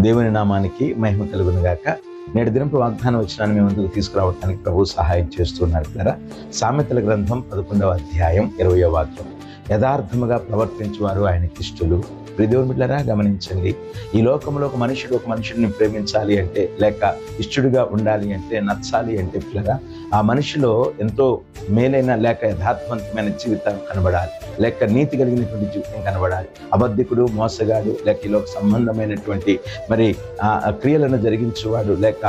దేవుని నామానికి మహిమ కలుగును గాక. నేటి దినపు వాగ్దానం వచనాన్ని మీ ముందుకు తీసుకురావడానికి ప్రభు సహాయం చేస్తున్నారు కదా. సామెతల గ్రంథం 11వ అధ్యాయం 20వ వాక్యం. యథార్థముగా ప్రవర్తించువారు ఆయనకి ఇష్టలు. దేవుని బిడ్డలారా గమనించండి, ఈ లోకంలో ఒక మనుషుడిని ప్రేమించాలి అంటే, లేక ఇష్టడుగా ఉండాలి అంటే, నచ్చాలి అంటే పిల్లరా, ఆ మనిషిలో ఎంతో మేలైన లేక యథార్థవంతమైన జీవితం కనబడాలి, లేక నీతి కలిగినటువంటి జీవితం కనబడాలి. అబద్ధికుడు, మోసగాడు, లేక ఈ లోక సంబంధమైనటువంటి క్రియలను జరిగించేవాడు, లేక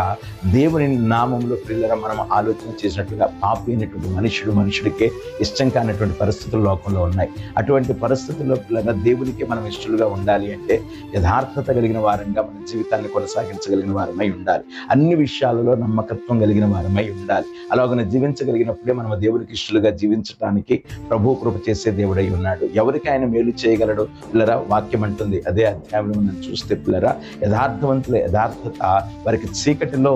దేవుని నామంలో పిల్లరా మనం ఆలోచన చేసినట్లుగా పాపి అయినటువంటి మనుషుడికే ఇష్టం కానటువంటి పరిస్థితులు లోకంలో ఉన్నాయి. అటువంటి పరిస్థితుల్లో పిల్లరా దేవునికి మనం ఇష్టలుగా ఉండాలి అంటే యథార్థత కలిగిన వారంగా మన జీవితాన్ని కొనసాగించగలిగిన వారమై ఉండాలి. అన్ని విషయాలలో నమ్మకత్వం కలిగిన వారమై ఉండాలి. అలాగనే జీవించగలిగినప్పుడే మనం దేవునికి ఇష్టలుగా జీవించడానికి ప్రభు కృప చేసే దేవుడై ఉన్నాడు. ఎవరికి ఆయన మేలు చేయగలడు పిల్లరా? వాక్యం అంటుంది అదే అధ్యాయంలో మనం చూస్తే పిల్లరా, యథార్థవంతుల యథార్థత వారికి చీకటిలో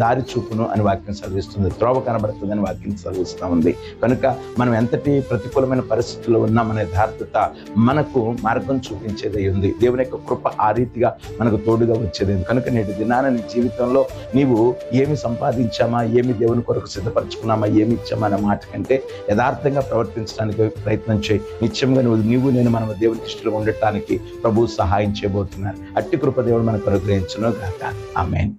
దారి చూపును అని వాక్యం సెలవిస్తుంది, త్రోవ కనబడుతుంది అని వాక్యం సెలవిస్తూ ఉంది. కనుక మనం ఎంతటి ప్రతికూలమైన పరిస్థితుల్లో ఉన్నా మన యథార్థత మనకు మార్గం చూపించేదై ఉంది. దేవుని యొక్క కృప ఆ రీతిగా మనకు తోడుగా వచ్చేది. కనుక నేటి దినాన నీ జీవితంలో నీవు ఏమి సంపాదించామా, ఏమి దేవుని కొరకు సిద్ధపరచుకున్నామా, ఏమి ఇచ్చామా అనే మాట కంటే యథార్థంగా ప్రవర్తించడానికి ప్రయత్నం చేయి. నిత్యంగా నేను మనం దేవునికి ఇష్టంగా ఉండటానికి ప్రభు సహాయం చేయబోతున్నారు. అట్టి కృప దేవుడు మనకు అనుగ్రహించును గాక. ఆమేన్.